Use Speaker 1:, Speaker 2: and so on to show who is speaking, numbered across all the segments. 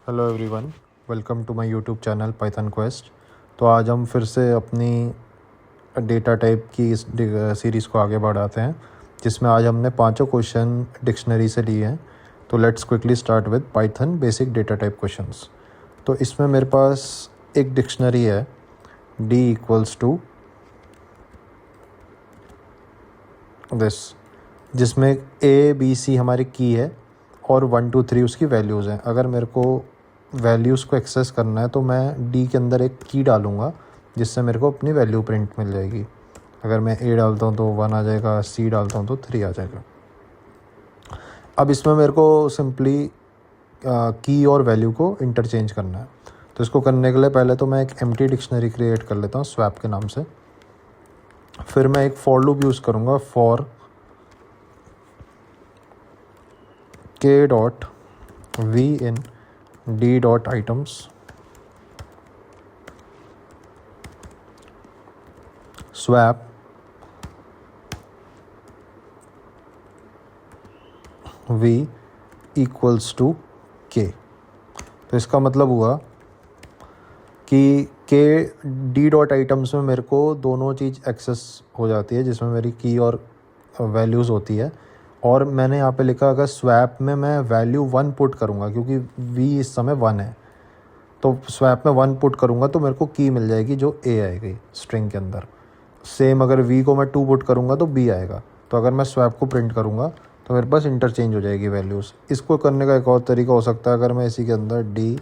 Speaker 1: Hello everyone, welcome to my YouTube channel Python Quest. तो आज हम फिर से अपनी डेटा टाइप की इस सीरीज़ को आगे बढ़ाते हैं, जिसमें आज हमने पांचों क्वेश्चन डिक्शनरी से लिए हैं। तो let's quickly start with Python basic data type questions. तो इसमें मेरे पास एक डिक्शनरी है डी इक्वल्स टू दिस, जिसमें ए बी सी हमारी की है और 1 2 3 उसकी वैल्यूज़ हैं। अगर मेरे को वैल्यूज़ को एक्सेस करना है तो मैं डी के अंदर एक की डालूँगा, जिससे मेरे को अपनी वैल्यू प्रिंट मिल जाएगी। अगर मैं ए डालता हूँ तो 1 आ जाएगा, सी डालता हूँ तो 3 आ जाएगा। अब इसमें मेरे को सिंपली की और वैल्यू को इंटरचेंज करना है। तो इसको करने के लिए पहले तो मैं एक एम्प्टी डिक्शनरी क्रिएट कर लेता हूँ स्वैप के नाम से। फिर मैं एक फॉर लूप यूज़ करूँगा, for k dot v in d dot items swap v equals to k. तो इसका मतलब हुआ कि के डी डॉट आइटम्स में मेरे को दोनों चीज़ एक्सेस हो जाती है, जिसमें मेरी की और वैल्यूज़ होती है। और मैंने यहाँ पे लिखा अगर स्वैप में मैं वैल्यू 1 पुट करूँगा, क्योंकि v इस समय 1 है, तो स्वैप में 1 पुट करूँगा तो मेरे को की मिल जाएगी जो a आएगी स्ट्रिंग के अंदर। सेम अगर v को मैं 2 पुट करूँगा तो b आएगा। तो अगर मैं स्वैप को प्रिंट करूँगा तो मेरे पास इंटरचेंज हो जाएगी वैल्यूज़। इसको करने का एक और तरीका हो सकता है, अगर मैं इसी के अंदर डी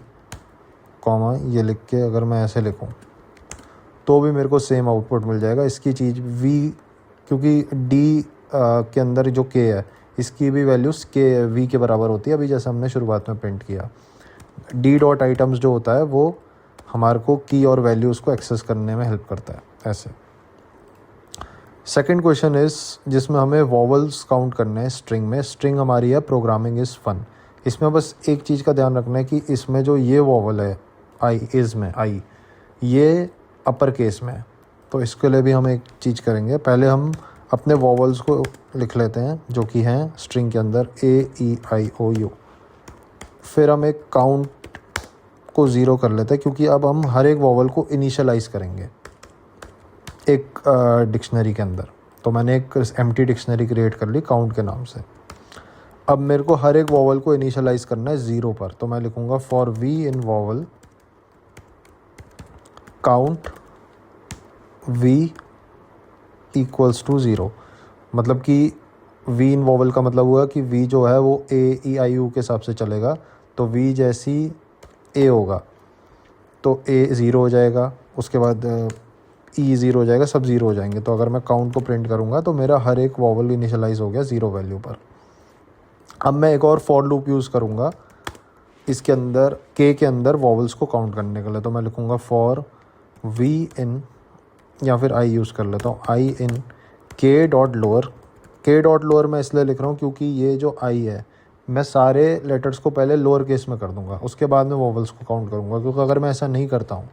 Speaker 1: कॉमा ये लिख के अगर मैं ऐसे लिखूँ तो भी मेरे को सेम आउटपुट मिल जाएगा। इसकी चीज़ v, क्योंकि डी के अंदर जो के है इसकी भी वैल्यूज़ के v के बराबर होती है, अभी जैसे हमने शुरुआत में प्रिंट किया। डी डॉट आइटम्स जो होता है वो हमारे को की और वैल्यूज़ को एक्सेस करने में हेल्प करता है ऐसे। सेकंड क्वेश्चन इज़ जिसमें हमें वॉवल्स काउंट करने हैं स्ट्रिंग में। स्ट्रिंग हमारी है प्रोग्रामिंग इज़ फन। इसमें बस एक चीज़ का ध्यान रखना है कि इसमें जो ये वॉवल है आई इज़ में आई, ये अपर केस में है। तो इसके लिए भी हम एक चीज़ करेंगे, पहले हम अपने वॉवल्स को लिख लेते हैं जो कि हैं स्ट्रिंग के अंदर AEIOU। फिर हम एक काउंट को 0 कर लेते हैं, क्योंकि अब हम हर एक वॉवल को इनिशियलाइज़ करेंगे एक डिक्शनरी के अंदर। तो मैंने एक एम्प्टी डिक्शनरी क्रिएट कर ली काउंट के नाम से। अब मेरे को हर एक वॉवल को इनिशियलाइज़ करना है 0 पर, तो मैं लिखूँगा for v in vowel count v equals to 0। मतलब कि v इन वॉवल का मतलब हुआ कि v जो है वो AEIU के हिसाब से चलेगा। तो v जैसी a होगा तो a 0 हो जाएगा, उसके बाद E 0 हो जाएगा, सब 0 हो जाएंगे। तो अगर मैं काउंट को प्रिंट करूँगा तो मेरा हर एक वॉवल इनिशियलाइज़ हो गया 0 वैल्यू पर। अब मैं एक और फॉर लूप यूज़ करूँगा इसके अंदर के अंदर वॉवल्स को काउंट करने के लिए। तो मैं लिखूँगा फॉर v इन, या फिर आई यूज़ कर लेता हूँ, आई इन के डॉट लोअर। के डॉट लोअर मैं इसलिए लिख रहा हूँ क्योंकि ये जो आई है मैं सारे लेटर्स को पहले लोअर केस में कर दूँगा, उसके बाद में वॉवल्स को काउंट करूँगा। क्योंकि अगर मैं ऐसा नहीं करता हूँ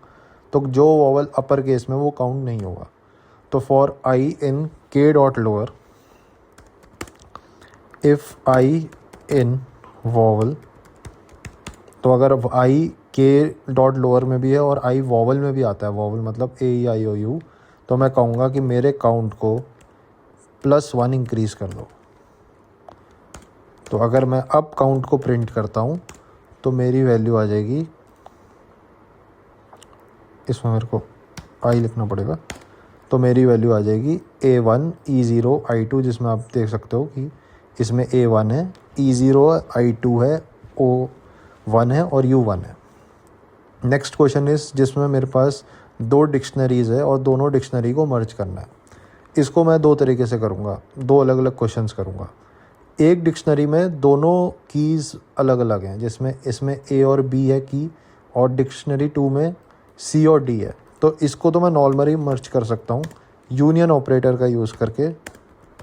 Speaker 1: तो जो वॉवल अपर केस में वो काउंट नहीं होगा। तो फॉर आई इन के dot lower if I in vowel, तो अगर आई के डॉट लोअर में भी है और आई वॉवल में भी आता है, वॉवल मतलब AEIOU, तो मैं कहूँगा कि मेरे काउंट को +1 इंक्रीज़ कर दो। तो अगर मैं अब काउंट को प्रिंट करता हूँ तो मेरी वैल्यू आ जाएगी, इसमें मेरे को आई लिखना पड़ेगा, तो मेरी वैल्यू आ जाएगी A1 E0 I2, जिसमें आप देख सकते हो कि इसमें A1 है, E0 I2 है, O1 है और U1 है। नेक्स्ट क्वेश्चन इस जिसमें मेरे पास 2 डिक्शनरीज़ है और दोनों डिक्शनरी को मर्ज करना है। इसको मैं 2 तरीके से करूँगा, 2 अलग अलग क्वेश्चंस करूँगा। एक डिक्शनरी में दोनों कीज़ अलग अलग हैं, जिसमें इसमें A और B है की, और डिक्शनरी 2 में C और D है। तो इसको तो मैं नॉर्मली मर्ज कर सकता हूँ यूनियन ऑपरेटर का यूज़ करके,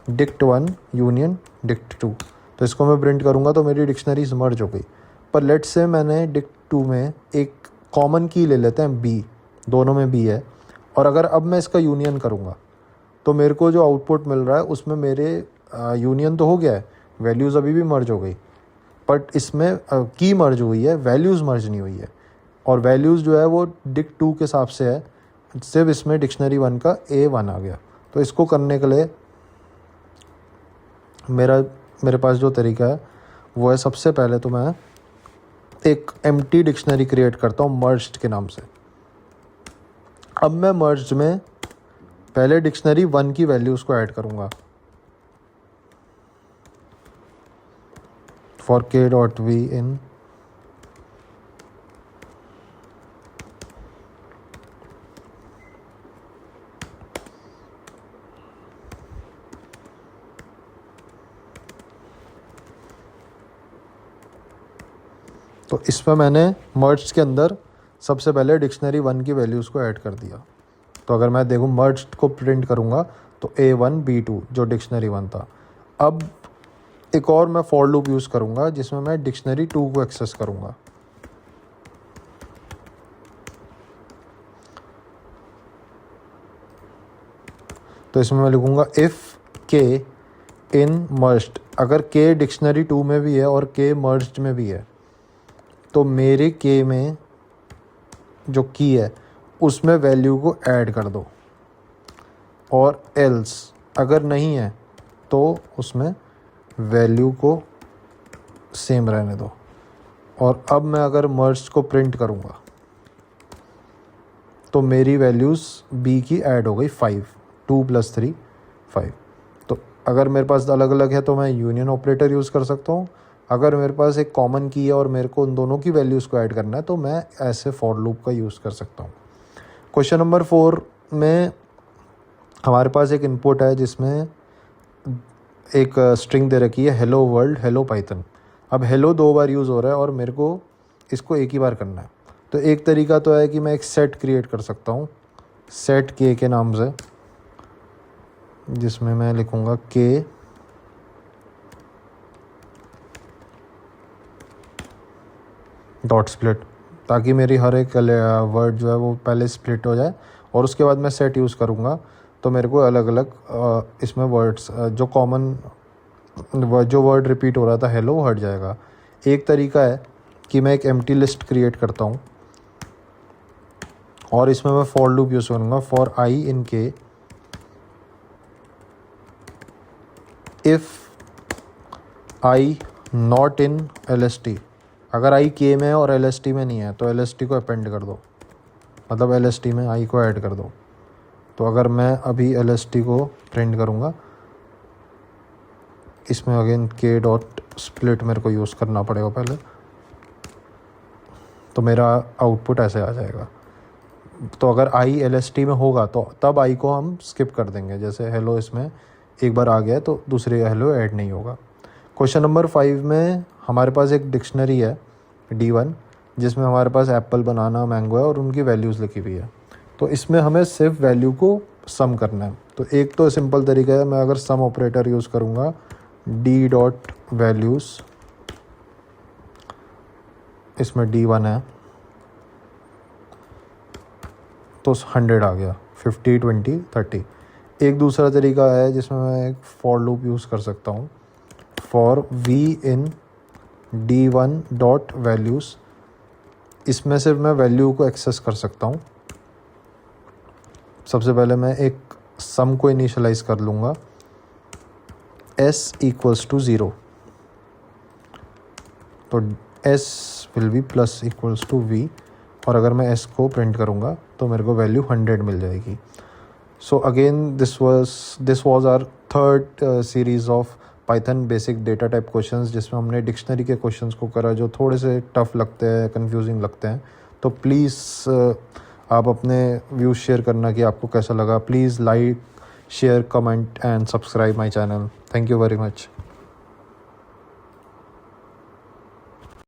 Speaker 1: dict1 यूनियन dict2। तो इसको मैं प्रिंट करूँगा तो मेरी डिक्शनरीज मर्ज हो गई। पर लेट्स से मैंने dict2 में एक कॉमन की ले लेते हैं B, दोनों में B है, और अगर अब मैं इसका यूनियन करूँगा तो मेरे को जो आउटपुट मिल रहा है उसमें मेरे यूनियन तो हो गया है, वैल्यूज़ अभी भी मर्ज हो गई, बट इसमें की मर्ज हुई है, वैल्यूज़ मर्ज नहीं हुई है। और वैल्यूज़ जो है वो डिक 2 के हिसाब से है, सिर्फ इसमें डिक्शनरी 1 का A1 आ गया। तो इसको करने के लिए मेरे पास जो तरीका है वो है, सबसे पहले तो मैं एक एम्प्टी डिक्शनरी क्रिएट करता हूँ मर्ज्ड के नाम से। अब मैं मर्ज्ड में पहले डिक्शनरी 1 की वैल्यूज़ को ऐड करूँगा। फॉर k.v इन तो इसमें मैंने मर्ज्ड के अंदर सबसे पहले डिक्शनरी 1 की वैल्यूज़ को ऐड कर दिया। तो अगर मैं देखूँ मर्ज्ड को प्रिंट करूँगा तो A1 B2 जो डिक्शनरी 1 था। अब एक और मैं फॉर लूप यूज़ करूँगा जिसमें मैं डिक्शनरी 2 को एक्सेस करूँगा। तो इसमें मैं लिखूँगा इफ़ k इन मर्ज्ड, अगर k डिक्शनरी 2 में भी है और k मर्ज्ड में भी है तो मेरे k में जो की है उसमें वैल्यू को ऐड कर दो, और एल्स अगर नहीं है तो उसमें वैल्यू को सेम रहने दो। और अब मैं अगर मर्ज को प्रिंट करूँगा तो मेरी वैल्यूज़ b की ऐड हो गई 5, 2 + 3 5। तो अगर मेरे पास अलग अलग है तो मैं यूनियन ऑपरेटर यूज़ कर सकता हूँ। अगर मेरे पास एक कॉमन की है और मेरे को उन दोनों की वैल्यूज़ को ऐड करना है तो मैं ऐसे फॉर लूप का यूज़ कर सकता हूँ। क्वेश्चन नंबर 4 में हमारे पास एक इनपुट है जिसमें एक स्ट्रिंग दे रखी है हेलो वर्ल्ड हेलो पाइथन। अब हेलो 2 बार यूज़ हो रहा है और मेरे को इसको एक ही बार करना है। तो एक तरीका तो है कि मैं एक सेट क्रिएट कर सकता हूँ सेट के नाम से, जिसमें मैं लिखूँगा k डॉट स्प्लिट, ताकि मेरी हर एक वर्ड जो है वो पहले स्प्लिट हो जाए और उसके बाद मैं सेट यूज़ करूँगा तो मेरे को अलग अलग इसमें वर्ड्स जो कॉमन जो वर्ड रिपीट हो रहा था हेलो वो हट जाएगा। एक तरीका है कि मैं एक एम्प्टी लिस्ट क्रिएट करता हूँ और इसमें मैं फॉर लूप यूज़ करूँगा for i in k if i not in lst। अगर i k में है और lst में नहीं है तो lst को अपेंड कर दो, मतलब lst में i को ऐड कर दो। तो अगर मैं अभी lst को प्रिंट करूँगा, इसमें अगेन k डॉट स्प्लिट मेरे को यूज़ करना पड़ेगा पहले, तो मेरा आउटपुट ऐसे आ जाएगा। तो अगर i lst में होगा तो तब i को हम स्किप कर देंगे, जैसे हेलो इसमें एक बार आ गया तो दूसरे हेलो ऐड नहीं होगा। क्वेश्चन नंबर 5 में हमारे पास एक डिक्शनरी है D1 जिसमें हमारे पास एप्पल बनाना मैंगो है और उनकी वैल्यूज़ लिखी हुई है। तो इसमें हमें सिर्फ वैल्यू को सम करना है। तो एक तो सिंपल तरीका है, मैं अगर सम ऑपरेटर यूज़ करूँगा d डॉट वैल्यूज़, इसमें D1 है तो 100 आ गया, 50 20 30। एक दूसरा तरीका है जिसमें मैं एक फॉर लूप यूज़ कर सकता हूँ for v in D1 dot values. इसमें सिर्फ मैं वैल्यू को एक्सेस कर सकता हूँ। सबसे पहले मैं एक सम को इनिशियलाइज़ कर लूँगा s = 0, तो s will be plus equals to v, और अगर मैं s को प्रिंट करूँगा तो मेरे को वैल्यू 100 मिल जाएगी। So again this was our third series of Python basic data type questions, जिसमें हमने डिक्शनरी के क्वेश्चंस को करा जो थोड़े से टफ लगते हैं, कंफ्यूजिंग लगते हैं। तो प्लीज़ आप अपने व्यूज़ शेयर करना कि आपको कैसा लगा। Please like, share, comment and subscribe my channel. Thank you very much.